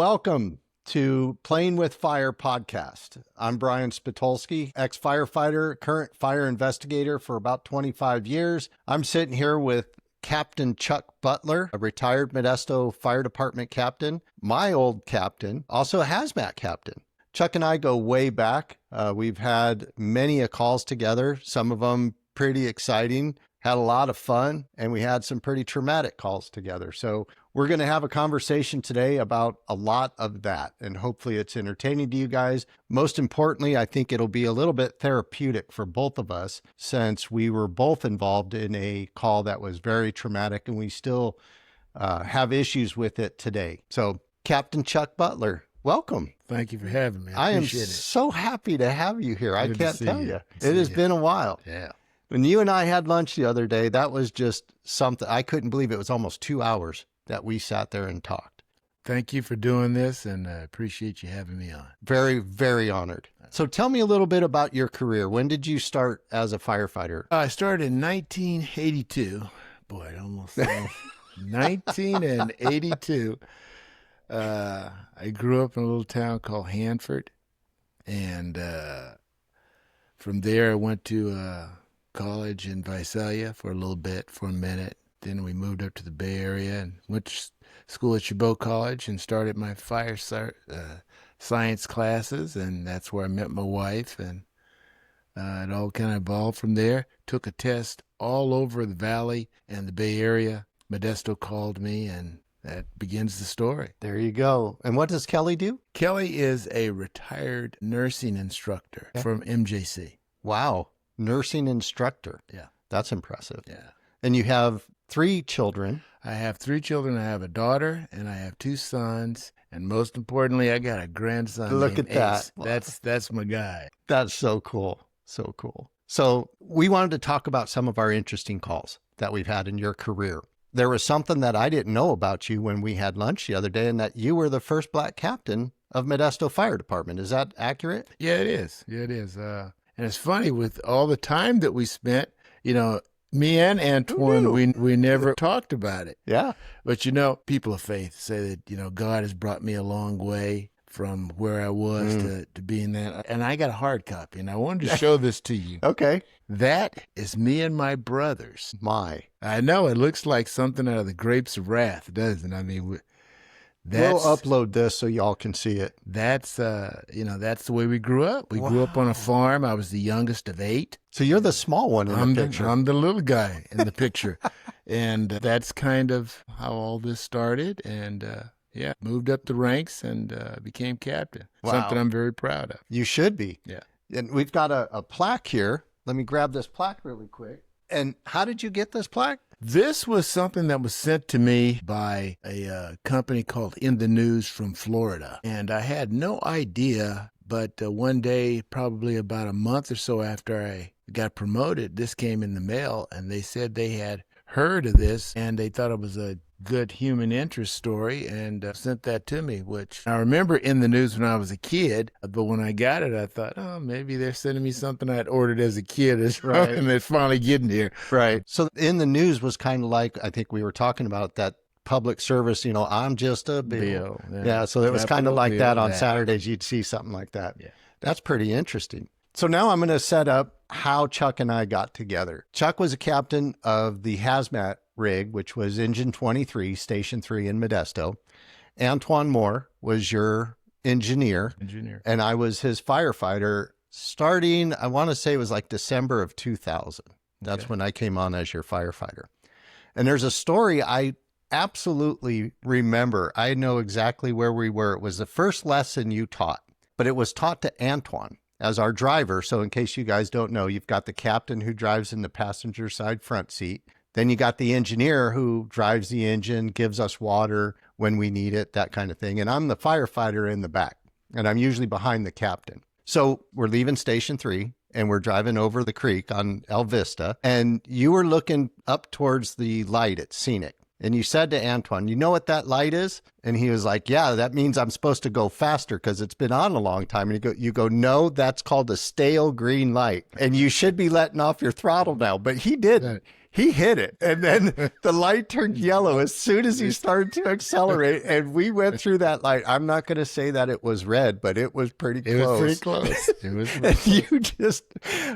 Welcome to Playing with Fire podcast. I'm Bryan Spitulski, ex-firefighter, current fire investigator for about 25 years. I'm sitting here with Captain Chuck Butler, a retired Modesto Fire Department captain, my old captain, also a hazmat captain. Chuck and I go way back. We've had many calls together, some of them pretty exciting, had a lot of fun, and we had some pretty traumatic calls together. So we're going to have a conversation today about a lot of that, and hopefully it's entertaining to you guys. Most importantly, I think it'll be a little bit therapeutic for both of us, since we were both involved in a call that was very traumatic, and we still have issues with it today. So Captain Chuck Butler, welcome. Thank you for having me. I am so happy to have you here. I can't tell you. It has been a while. Yeah. When you and I had lunch the other day, that was just something. I couldn't believe it was almost 2 hours that we sat there and talked. Thank you for doing this, and I appreciate you having me on. Very, very honored. So tell me a little bit about your career. When did you start as a firefighter? I started in 1982. Boy, I almost 1982. I grew up in a little town called Hanford, and from there I went to college in Visalia for a little bit, for a minute. Then we moved up to the Bay Area and went to school at Chabot College and started my fire science classes, and that's where I met my wife, and it all kind of evolved from there. Took a test all over the Valley and the Bay Area. Modesto called me, and that begins the story. There you go. And what does Kelly do? Kelly is a retired nursing instructor from MJC. Wow. Nursing instructor. Yeah. That's impressive. Yeah. And you have 3 children. I have 3 children. I have a daughter, and I have 2 sons. And most importantly, I got a grandson. Look at that. That's my guy. That's so cool. So cool. So we wanted to talk about some of our interesting calls that we've had in your career. There was something that I didn't know about you when we had lunch the other day, and that you were the first black captain of Modesto Fire Department. Is that accurate? Yeah, it is. Yeah, it is. And it's funny, with all the time that we spent, me and Antoine, we never talked about it. Yeah. But, people of faith say that, God has brought me a long way from where I was to being that. And I got a hard copy, and I wanted to show this to you. Okay. That is me and my brothers. I know, it looks like something out of the Grapes of Wrath, doesn't it? I mean, we'll upload this so y'all can see it. That's that's the way we grew up. We grew up on a farm. I was the youngest of 8. So you're the small one in the picture. I'm the little guy in the picture. And that's kind of how all this started. And moved up the ranks and became captain. Wow. Something I'm very proud of. You should be. Yeah. And we've got a plaque here. Let me grab this plaque really quick. And how did you get this plaque? This was something that was sent to me by a company called In the News from Florida. And I had no idea, but one day, probably about a month or so after I got promoted, this came in the mail, and they said they had heard of this, and they thought it was a good human interest story, and sent that to me, which I remember In the News when I was a kid, but when I got it, I thought, oh, maybe they're sending me something I'd ordered as a kid, and it's finally getting here. Right. So In the News was kind of like, I think we were talking about that public service, I'm just a bill. Yeah, so it was kind of like that on Saturdays. You'd see something like that. Yeah. That's pretty interesting. So now I'm going to set up how Chuck and I got together. Chuck was a captain of the hazmat rig, which was Engine 23, Station 3 in Modesto. Antoine Moore was your engineer. And I was his firefighter starting, I want to say it was like December of 2000. That's when I came on as your firefighter. And there's a story I absolutely remember. I know exactly where we were. It was the first lesson you taught, but it was taught to Antoine as our driver. So in case you guys don't know, you've got the captain who drives in the passenger side front seat. Then you got the engineer who drives the engine, gives us water when we need it, that kind of thing. And I'm the firefighter in the back, and I'm usually behind the captain. So we're leaving Station 3, and we're driving over the creek on El Vista, and you were looking up towards the light at Scenic. And you said to Antoine, you know what that light is? And he was like, yeah, that means I'm supposed to go faster because it's been on a long time. And you go, no, that's called a stale green light. And you should be letting off your throttle now. But he didn't. he hit it. And then the light turned yellow as soon as he started to accelerate. And we went through that light. I'm not going to say that it was red, but it was pretty close. It was pretty close. It was pretty And close. you just,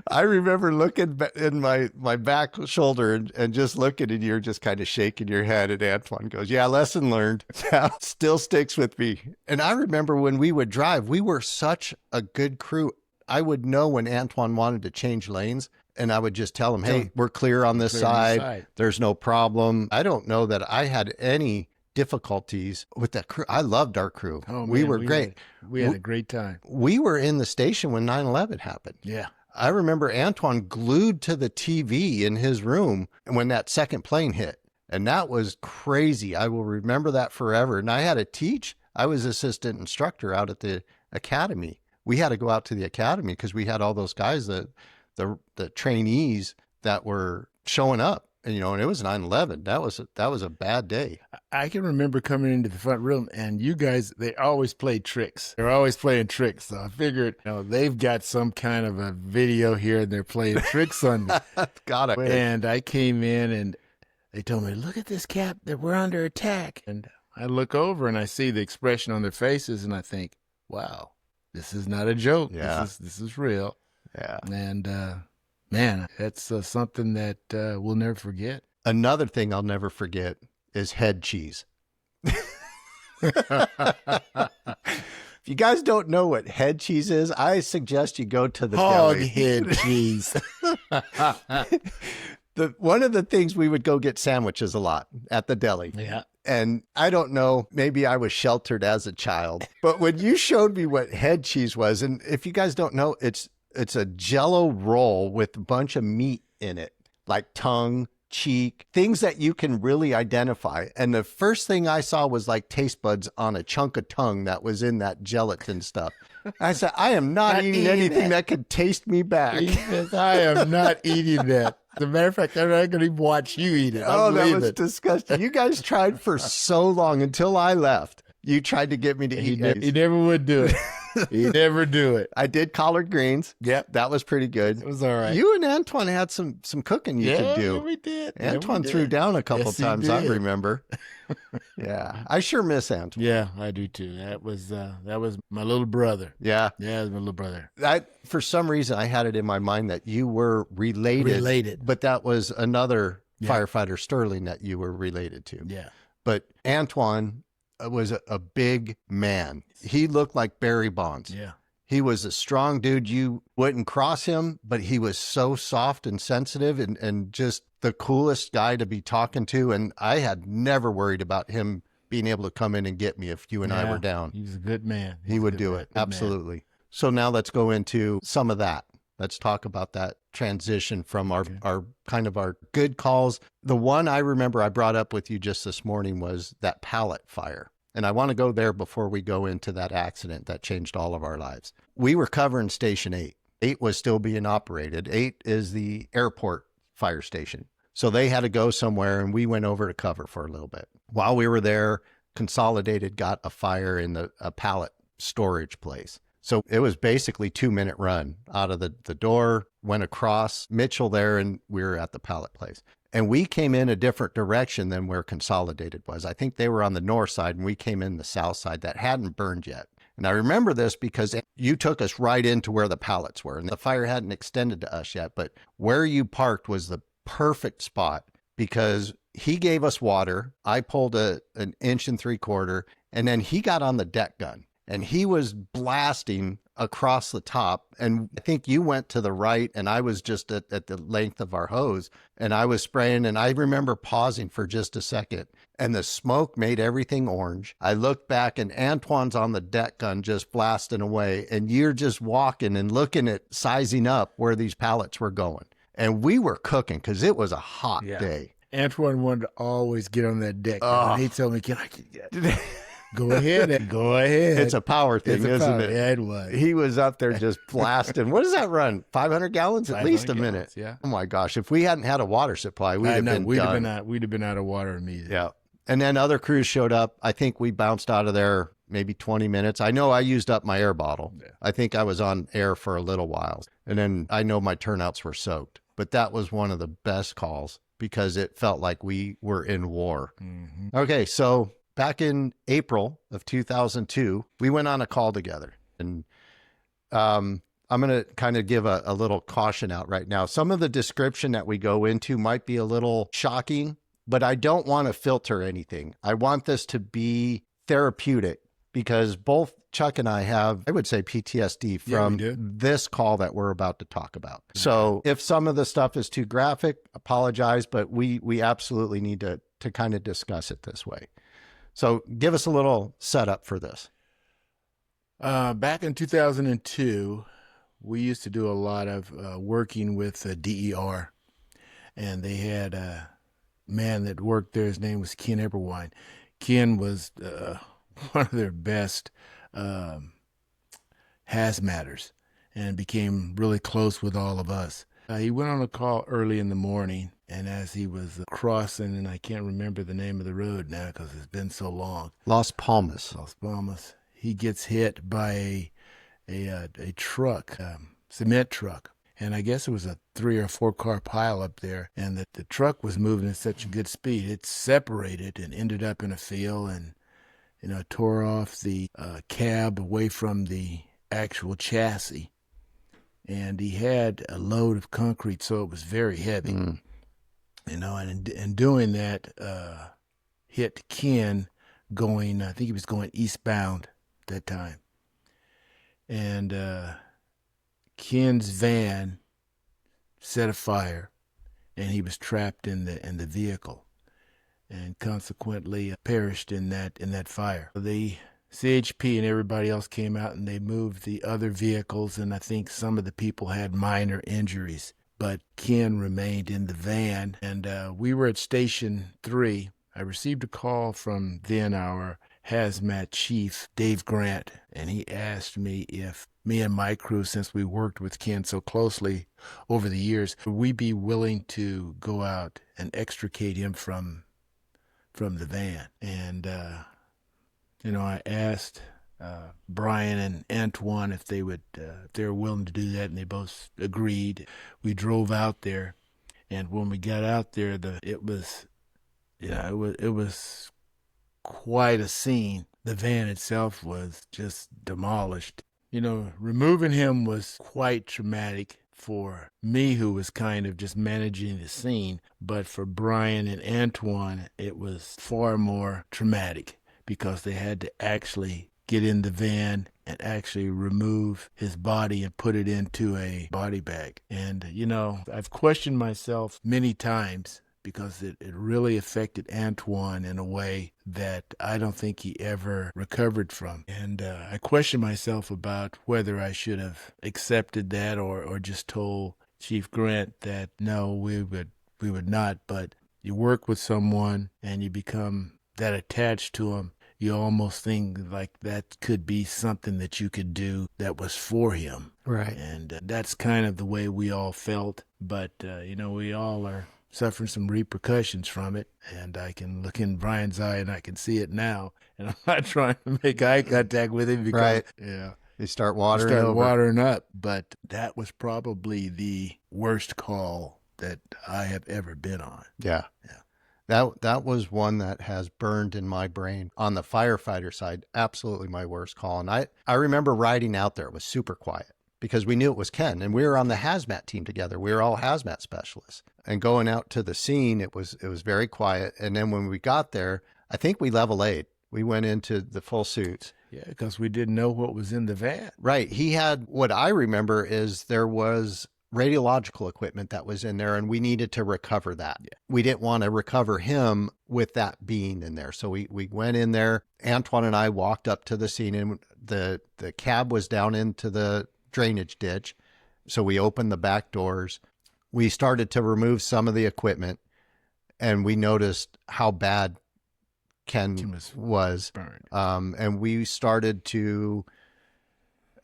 I remember looking in my back shoulder and just looking, and you're just kind of shaking your head. And Antoine goes, yeah, lesson learned. That still sticks with me. And I remember when we would drive, we were such a good crew. I would know when Antoine wanted to change lanes, and I would just tell him, hey, we're clear on this side. There's no problem. I don't know that I had any difficulties with that crew. I loved our crew. Oh, we were great. We had a great time. We were in the station when 9/11 happened. Yeah. I remember Antoine glued to the TV in his room when that second plane hit. And that was crazy. I will remember that forever. And I had to teach. I was assistant instructor out at the academy. We had to go out to the academy because we had all those guys, the trainees that were showing up. And, and it was 9/11. That was a bad day. I can remember coming into the front room, and you guys, they always played tricks. They're always playing tricks. So I figured, they've got some kind of a video here, and they're playing tricks on me. Got it. And I came in, and they told me, look at this, Cap, that we're under attack. And I look over, and I see the expression on their faces, and I think, wow, this is not a joke. Yeah. This is real. Yeah. And, man, that's something that we'll never forget. Another thing I'll never forget is head cheese. If you guys don't know what head cheese is, I suggest you go to the Hog deli. head cheese. One of the things we would go get sandwiches a lot at the deli. Yeah. And I don't know, maybe I was sheltered as a child, but when you showed me what head cheese was, and if you guys don't know, it's a Jell-O roll with a bunch of meat in it, like tongue, cheek, things that you can really identify. And the first thing I saw was like taste buds on a chunk of tongue that was in that gelatin stuff. I said, I am not eating anything that could taste me back. He says, I am not eating that. As a matter of fact, I'm not going to even watch you eat it. Oh, that was disgusting. You guys tried for so long until I left. You tried to get me to eat these. He never would do it. He never do it. I did collard greens. Yep. That was pretty good. It was all right. You and Antoine had some cooking you could do. Yeah, we did. Antoine threw down a couple Yes, he times, I did. remember. Yeah. I sure miss Antoine. Yeah, I do too. That was my little brother. Yeah. Yeah, it was my little brother. For some reason, I had it in my mind that you were related. But that was another firefighter, Sterling, that you were related to. Yeah. But Antoine was a big man. He looked like Barry Bonds. Yeah. He was a strong dude. You wouldn't cross him, but he was so soft and sensitive and just the coolest guy to be talking to. And I had never worried about him being able to come in and get me if you and I were down. He was a good man. He would do it. Absolutely. So now let's go into some of that. Let's talk about that transition from our kind of our good calls. The one I remember I brought up with you just this morning was that pallet fire. And I want to go there before we go into that accident that changed all of our lives. We were covering Station 8. 8 was still being operated. 8 is the airport fire station. So they had to go somewhere, and we went over to cover for a little bit. While we were there, Consolidated got a fire in a pallet storage place. So it was basically 2-minute run out of the door, went across Mitchell there, and we were at the pallet place. And we came in a different direction than where Consolidated was. I think they were on the north side, and we came in the south side that hadn't burned yet. And I remember this because you took us right into where the pallets were, and the fire hadn't extended to us yet. But where you parked was the perfect spot because he gave us water. I pulled an 1 3/4 inch, and then he got on the deck gun, and he was blasting across the top. And I think you went to the right, and I was just at the length of our hose, and I was spraying. And I remember pausing for just a second, and the smoke made everything orange. I looked back, and Antoine's on the deck gun just blasting away, and you're just walking and looking at sizing up where these pallets were going. And we were cooking because it was a hot day. Antoine wanted to always get on that deck. And he told me, "Can I get that?" Go ahead. Go ahead. It's a power thing, isn't it? Yeah, it was. He was up there just blasting. What does that run? 500 gallons? At least a minute. Yeah. Oh my gosh. If we hadn't had a water supply, we'd have been done. We'd have been out of water immediately. Yeah. And then other crews showed up. I think we bounced out of there maybe 20 minutes. I know I used up my air bottle. Yeah. I think I was on air for a little while. And then I know my turnouts were soaked. But that was one of the best calls because it felt like we were in war. Mm-hmm. Okay, so back in April of 2002, we went on a call together. And I'm going to kind of give a little caution out right now. Some of the description that we go into might be a little shocking, but I don't want to filter anything. I want this to be therapeutic because both Chuck and I have, I would say, PTSD from this call that we're about to talk about. So if some of the stuff is too graphic, apologize, but we absolutely need to kind of discuss it this way. So give us a little setup for this. Back in 2002, we used to do a lot of working with DER, and they had a man that worked there. His name was Ken Eberwine. Ken was one of their best hazmaters and became really close with all of us. He went on a call early in the morning, and as he was crossing, and I can't remember the name of the road now because it's been so long. Las Palmas. He gets hit by a truck, cement truck. And I guess it was a 3 or 4 car pile up there. And the truck was moving at such a good speed, it separated and ended up in a field and, tore off the cab away from the actual chassis. And he had a load of concrete, so it was very heavy. And doing that, hit Ken going, I think he was going eastbound that time. And Ken's van set afire, and he was trapped in the vehicle, and consequently perished in that fire. The CHP and everybody else came out, and they moved the other vehicles, and I think some of the people had minor injuries, but Ken remained in the van. And we were at Station 3. I received a call from then our hazmat chief, Dave Grant, and he asked me if me and my crew, since we worked with Ken so closely over the years, would we be willing to go out and extricate him from the van. And I asked Bryan and Antoine if they were willing to do that, and they both agreed. We drove out there, and when we got out there, it was quite a scene. The van itself was just demolished. Removing him was quite traumatic for me, who was kind of just managing the scene. But for Bryan and Antoine, it was far more traumatic because they had to actually get in the van and actually remove his body and put it into a body bag. And, I've questioned myself many times because it really affected Antoine in a way that I don't think he ever recovered from. And I question myself about whether I should have accepted that or just told Chief Grant that no, we would not. But you work with someone and you become that attached to him, you almost think like that could be something that you could do that was for him. Right. And that's kind of the way we all felt. But, we all are suffering some repercussions from it, and I can look in Bryan's eye and I can see it now, and I'm not trying to make eye contact with him because you start watering up. But that was probably the worst call that I have ever been on. Yeah. That was one that has burned in my brain. On the firefighter side, absolutely my worst call. And I remember riding out there. It was super quiet because we knew it was Ken, and we were on the hazmat team together. We were all hazmat specialists. And going out to the scene, it was very quiet. And then when we got there, I think we level A'd. We went into the full suits. Yeah, because we didn't know what was in the van. Right. He had, what I remember is there was radiological equipment that was in there, and we needed to recover that. Yeah. We didn't want to recover him with that being in there. So we went in there. Antoine and I walked up to the scene, and the cab was down into the drainage ditch. So we opened the back doors. We started to remove some of the equipment, and we noticed how bad Ken was. Burned. And we started to,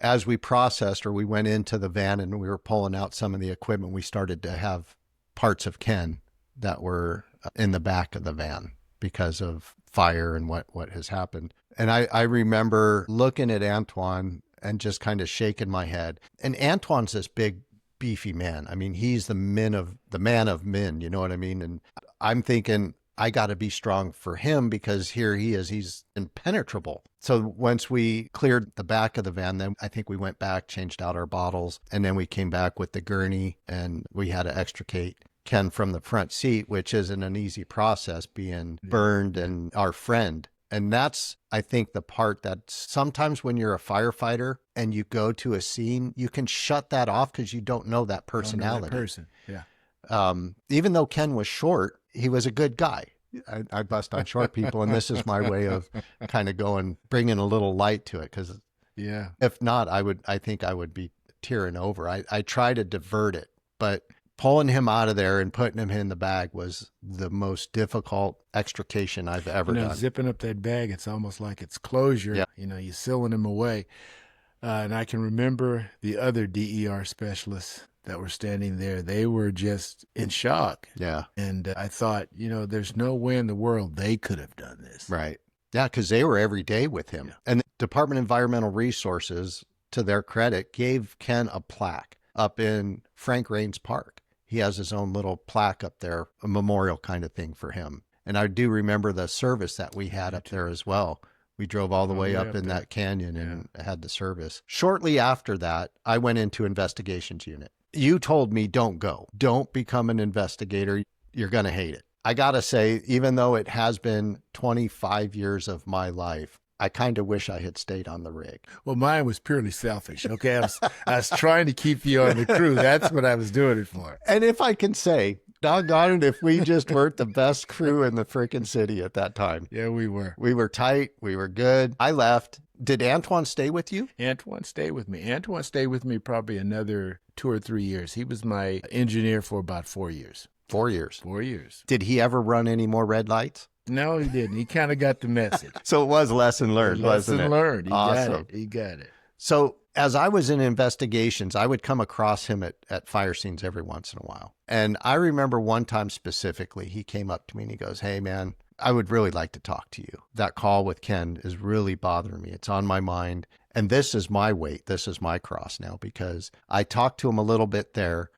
as we processed, or we went into the van and we were pulling out some of the equipment, we started to have parts of Ken that were in the back of the van because of fire and what has happened. And I remember looking at Antoine and just kind of shaking my head. And Antoine's this big beefy man. I mean, he's the man of men, you know what I mean? And I'm thinking, I got to be strong for him because here he is, he's impenetrable. So once we cleared the back of the van, then I think we went back, changed out our bottles, and then we came back with the gurney and we had to extricate Ken from the front seat, which isn't an easy process being burned and our friend. And that's, I think, the part that sometimes when you're a firefighter and you go to a scene, you can shut that off because you don't know that personality. That person. Yeah. Even though Ken was short, he was a good guy. I bust on short people, and this is my way of kind of bringing a little light to it. Because if not, I think I would be tearing over. I try to divert it, but pulling him out of there and putting him in the bag was the most difficult extrication I've ever done. Zipping up that bag, it's almost like it's closure. Yeah. You're sealing him away. And I can remember the other DER specialists that were standing there. They were just in shock. Yeah. And I thought, there's no way in the world they could have done this. Right. Yeah, because they were every day with him. Yeah. And the Department of Environmental Resources, to their credit, gave Ken a plaque up in Frank Raines Park. He has his own little plaque up there, a memorial kind of thing for him. And I do remember the service that we had up there as well. We drove all the way up in that canyon and had the service. Shortly after that, I went into investigations unit. You told me, don't go. Don't become an investigator. You're going to hate it. I got to say, even though it has been 25 years of my life, I kind of wish I had stayed on the rig. Well, mine was purely selfish. Okay. I was trying to keep you on the crew. That's what I was doing it for. And if I can say, doggone it, if we just weren't the best crew in the freaking city at that time. Yeah, we were. We were tight. We were good. I left. Did Antoine stay with you? Antoine stayed with me. Antoine stayed with me probably another 2 or 3 years. He was my engineer for about 4 years. 4 years. 4 years. Did he ever run any more red lights? No, he didn't. He kind of got the message. So it was lesson learned, wasn't it? Lesson learned. He awesome. got it. He got it. So as I was in investigations, I would come across him at fire scenes every once in a while. And I remember one time specifically, he came up to me and he goes, "Hey, man, I would really like to talk to you. That call with Ken is really bothering me. It's on my mind. And this is my weight. This is my cross now because I talked to him a little bit there.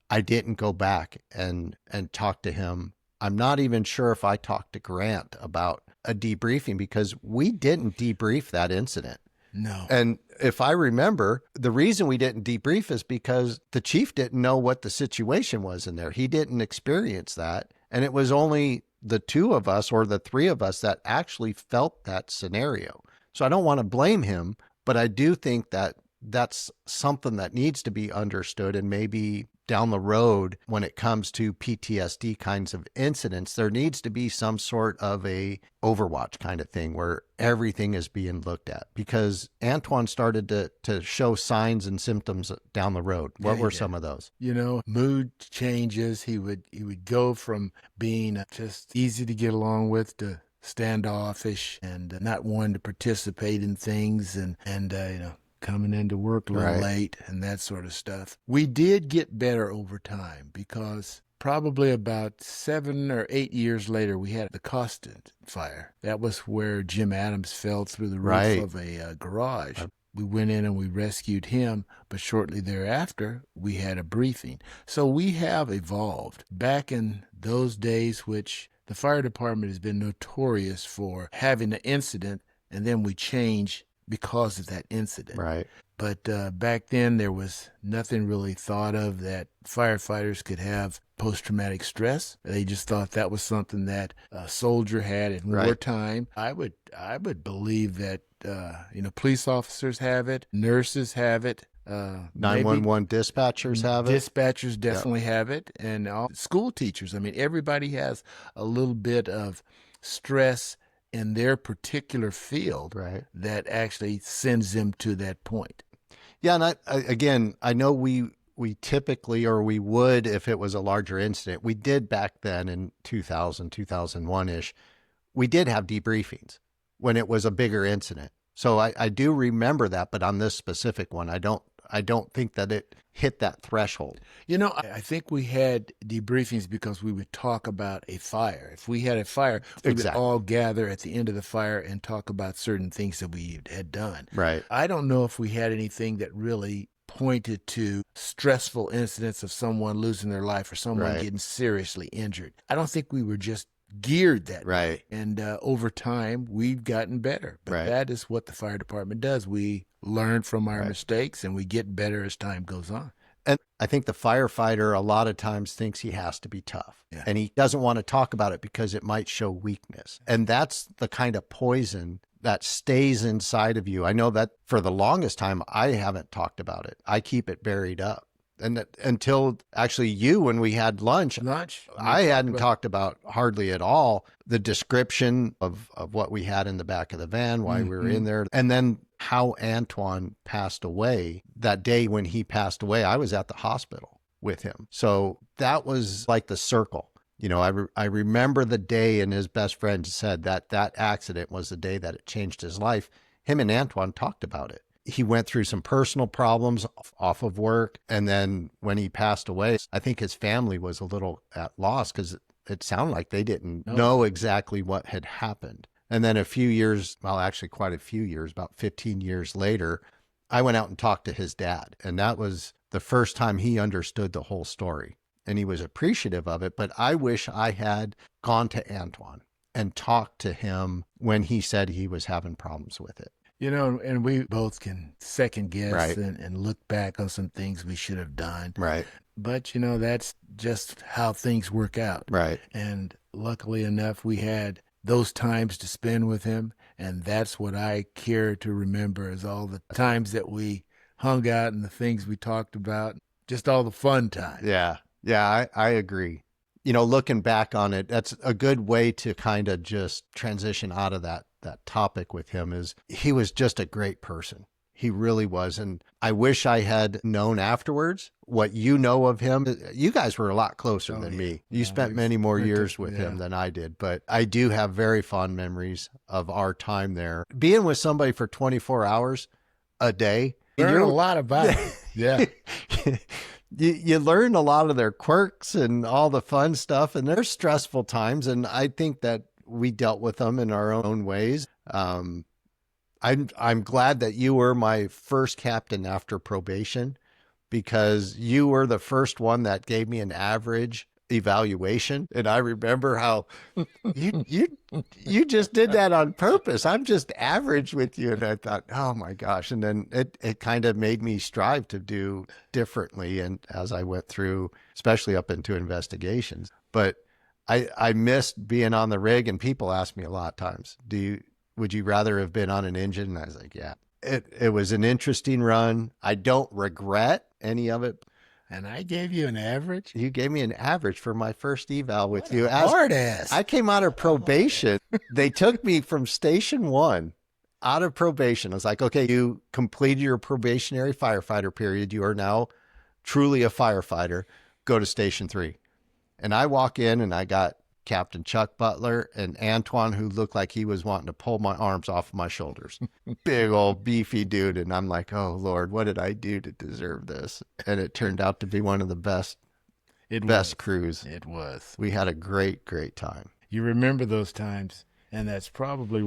I didn't go back and talk to him. I'm not even sure if I talked to Grant about a debriefing because we didn't debrief that incident. No. And if I remember, the reason we didn't debrief is because the chief didn't know what the situation was in there. He didn't experience that. And it was only the two of us or the three of us that actually felt that scenario. So I don't want to blame him, but I do think that that's something that needs to be understood. And maybe down the road, when it comes to PTSD kinds of incidents, there needs to be some sort of a Overwatch kind of thing where everything is being looked at, because Antoine started to show signs and symptoms down the road. What were some of those? Mood changes. He would go from being just easy to get along with to standoffish and not wanting to participate in things and coming into work a little late and that sort of stuff. We did get better over time because probably about 7 or 8 years later, we had the Costin fire. That was where Jim Adams fell through the roof of a garage. We went in and we rescued him, but shortly thereafter, we had a briefing. So we have evolved. Back in those days, which the fire department has been notorious for having an incident and then we change because of that incident. Right. But back then, there was nothing really thought of that firefighters could have post-traumatic stress. They just thought that was something that a soldier had in wartime. I would believe that police officers have it, nurses have it. 911 dispatchers have it. Dispatchers definitely have it, and all school teachers. I mean, everybody has a little bit of stress in their particular field that actually sends them to that point. Yeah, and I know we typically, or we would if it was a larger incident, we did back then in 2000, 2001-ish, we did have debriefings when it was a bigger incident. So I do remember that, but on this specific one, I don't think that it hit that threshold. I think we had debriefings because we would talk about a fire. If we had a fire, we would all gather at the end of the fire and talk about certain things that we had done. Right. I don't know if we had anything that really pointed to stressful incidents of someone losing their life or someone Right. getting seriously injured. I don't think we were just geared that way. Right. And over time, we've gotten better. But Right. that is what the fire department does. We learn from our Right. mistakes, and we get better as time goes on. And I think the firefighter a lot of times thinks he has to be tough, Yeah. and he doesn't want to talk about it because it might show weakness. And that's the kind of poison that stays inside of you. I know that for the longest time, I haven't talked about it. I keep it buried up. And that, until actually you, when we had lunch, I hadn't talked about hardly at all the description of what we had in the back of the van, why we were in there, and then how Antoine passed away. That day when he passed away, I was at the hospital with him. So that was like the circle. You know, I remember the day, and his best friend said that that accident was the day that it changed his life. Him and Antoine talked about it. He went through some personal problems off of work. And then when he passed away, I think his family was a little at loss because it sounded like they didn't know exactly what had happened. And then a few years, well, actually quite a few years, about 15 years later, I went out and talked to his dad. And that was the first time he understood the whole story. And he was appreciative of it. But I wish I had gone to Antoine and talked to him when he said he was having problems with it. You know, and we both can second guess Right. and look back on some things we should have done. Right. But, you know, that's just how things work out. Right. And luckily enough, we had those times to spend with him. And that's what I care to remember, is all the times that we hung out and the things we talked about, just all the fun times. Yeah. Yeah, I agree. You know, looking back on it, that's a good way to kind of just transition out of that topic with him. Is he was just a great person. He really was. And I wish I had known afterwards what you know of him. You guys were a lot closer than me. You spent many more years with him than I did. But I do have very fond memories of our time there. Being with somebody for 24 hours a day. Learn a lot about it. Yeah. You learn a lot of their quirks and all the fun stuff, and there's stressful times. And I think that we dealt with them in our own ways. I'm glad that you were my first captain after probation, because you were the first one that gave me an average evaluation. And I remember how you just did that on purpose. I'm just average with you. And I thought, oh my gosh. And then it kind of made me strive to do differently. And as I went through, especially up into investigations, but I missed being on the rig, and people ask me a lot of times, would you rather have been on an engine? And I was like, yeah, it was an interesting run. I don't regret any of it. And I gave you an average? You gave me an average for my first eval with What you. a hard ass. I came out of probation. They took me from station 1 out of probation. I was like, okay, you completed your probationary firefighter period. You are now truly a firefighter. Go to station 3. And I walk in and I got Captain Chuck Butler and Antoine, who looked like he was wanting to pull my arms off of my shoulders. Big old beefy dude. And I'm like, oh Lord, what did I do to deserve this? And it turned out to be one of the best crews. It was. We had a great time. You remember those times, and that's probably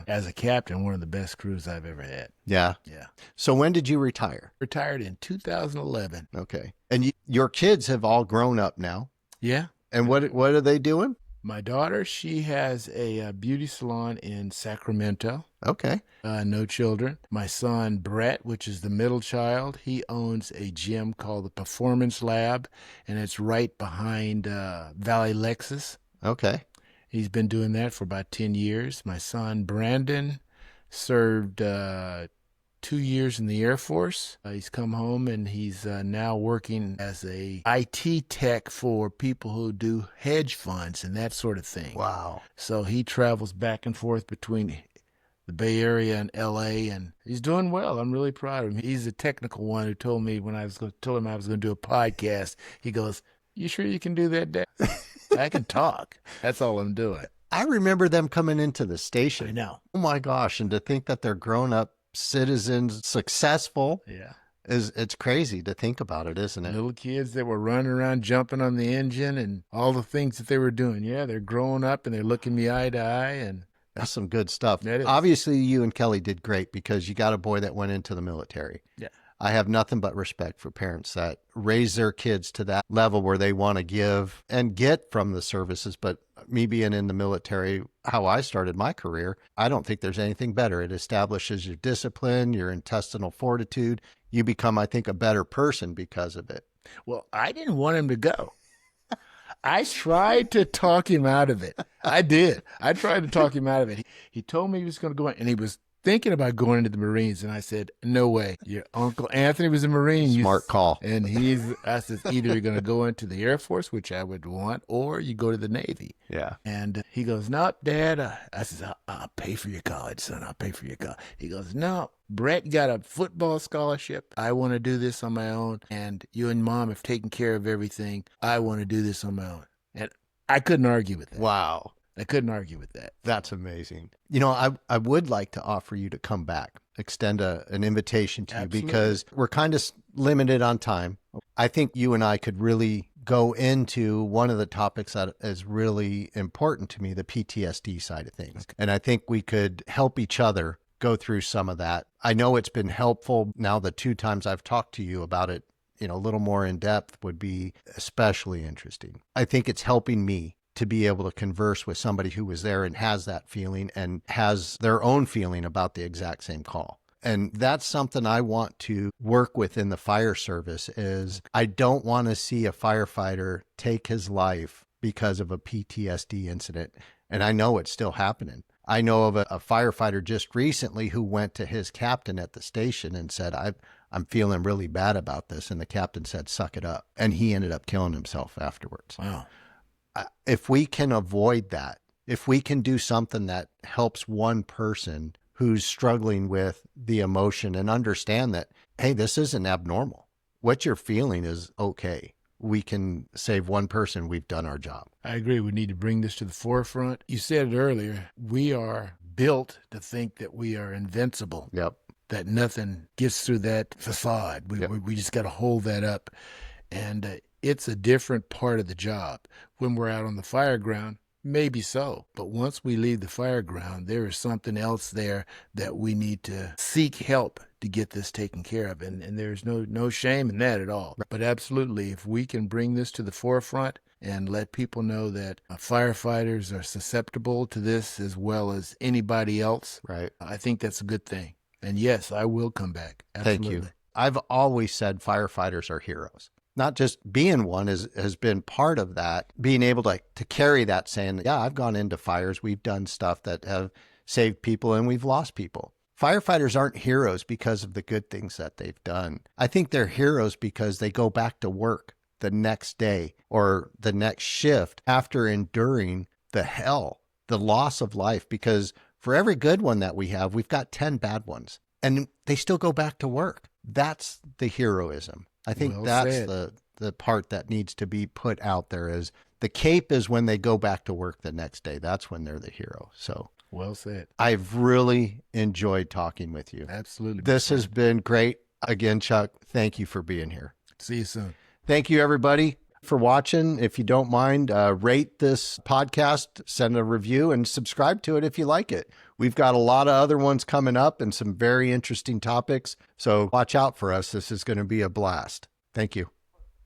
as a captain, one of the best crews I've ever had. Yeah. Yeah. So when did you retire? Retired in 2011. Okay. And your kids have all grown up now. Yeah. And what are they doing? My daughter, she has a beauty salon in Sacramento. Okay. No children. My son, Brett, which is the middle child, he owns a gym called the Performance Lab, and it's right behind Valley Lexus. Okay. He's been doing that for about 10 years. My son, Brandon, served 2 years in the Air Force. He's come home, and he's now working as a IT tech for people who do hedge funds and that sort of thing. Wow. So he travels back and forth between the Bay Area and LA, and he's doing well. I'm really proud of him. He's the technical one who told me when told him I was going to do a podcast, he goes, "You sure you can do that, Dad?" I can talk. That's all I'm doing. I remember them coming into the station. I know. Oh my gosh. And to think that they're grown up citizens, successful. Yeah. It's crazy to think about it, isn't it? Little kids that were running around, jumping on the engine and all the things that they were doing. Yeah, they're growing up and they're looking me eye to eye. And That's some good stuff. That is. Obviously, you and Kelly did great because you got a boy that went into the military. Yeah. I have nothing but respect for parents that raise their kids to that level where they want to give and get from the services. But me being in the military, how I started my career, I don't think there's anything better. It establishes your discipline, your intestinal fortitude. You become, I think, a better person because of it. Well, I didn't want him to go. I tried to talk him out of it. I did. I tried to talk him out of it. He told me he was going to go in, and he was thinking about going into the Marines. And I said, no way. Your Uncle Anthony was a Marine. Smart call. And I said, either you're going to go into the Air Force, which I would want, or you go to the Navy. Yeah. And he goes, no, Dad. I said, I'll pay for your college, son. I'll pay for your college. He goes, no, Brett got a football scholarship. I want to do this on my own. And you and Mom have taken care of everything. I want to do this on my own. And I couldn't argue with that. Wow. I couldn't argue with that. That's amazing. You know, I would like to offer you to come back, extend an invitation to Absolutely. you, because we're kind of limited on time. I think you and I could really go into one of the topics that is really important to me, the PTSD side of things. Okay. And I think we could help each other go through some of that. I know it's been helpful. Now, the 2 times I've talked to you about it, a little more in depth would be especially interesting. I think it's helping me to be able to converse with somebody who was there and has that feeling and has their own feeling about the exact same call. And that's something I want to work with in the fire service. Is I don't want to see a firefighter take his life because of a PTSD incident. And I know it's still happening. I know of a firefighter just recently who went to his captain at the station and said, I'm feeling really bad about this. And the captain said, suck it up. And he ended up killing himself afterwards. Wow. If we can avoid that, if we can do something that helps one person who's struggling with the emotion and understand that, hey, this isn't abnormal. What you're feeling is okay. We can save one person. We've done our job. I agree. We need to bring this to the forefront. You said it earlier. We are built to think that we are invincible. Yep. That nothing gets through that facade. We just got to hold that up. And it's a different part of the job. When we're out on the fire ground, maybe so. But once we leave the fire ground, there is something else there that we need to seek help to get this taken care of. And there's no shame in that at all. But absolutely, if we can bring this to the forefront and let people know that firefighters are susceptible to this as well as anybody else, right? I think that's a good thing. And yes, I will come back. Absolutely. Thank you. I've always said firefighters are heroes. Not just being one has been part of that, being able to carry that, saying, yeah, I've gone into fires. We've done stuff that have saved people and we've lost people. Firefighters aren't heroes because of the good things that they've done. I think they're heroes because they go back to work the next day or the next shift after enduring the hell, the loss of life, because for every good one that we have, we've got 10 bad ones and they still go back to work. That's the heroism. I think that's the part that needs to be put out there. Is the cape is when they go back to work the next day. That's when they're the hero. So well said. I've really enjoyed talking with you. Absolutely. This has been great. Again, Chuck, thank you for being here. See you soon. Thank you, everybody, for watching. If you don't mind, rate this podcast, send a review, and subscribe to it if you like it. We've got a lot of other ones coming up and some very interesting topics. So watch out for us. This is going to be a blast. Thank you.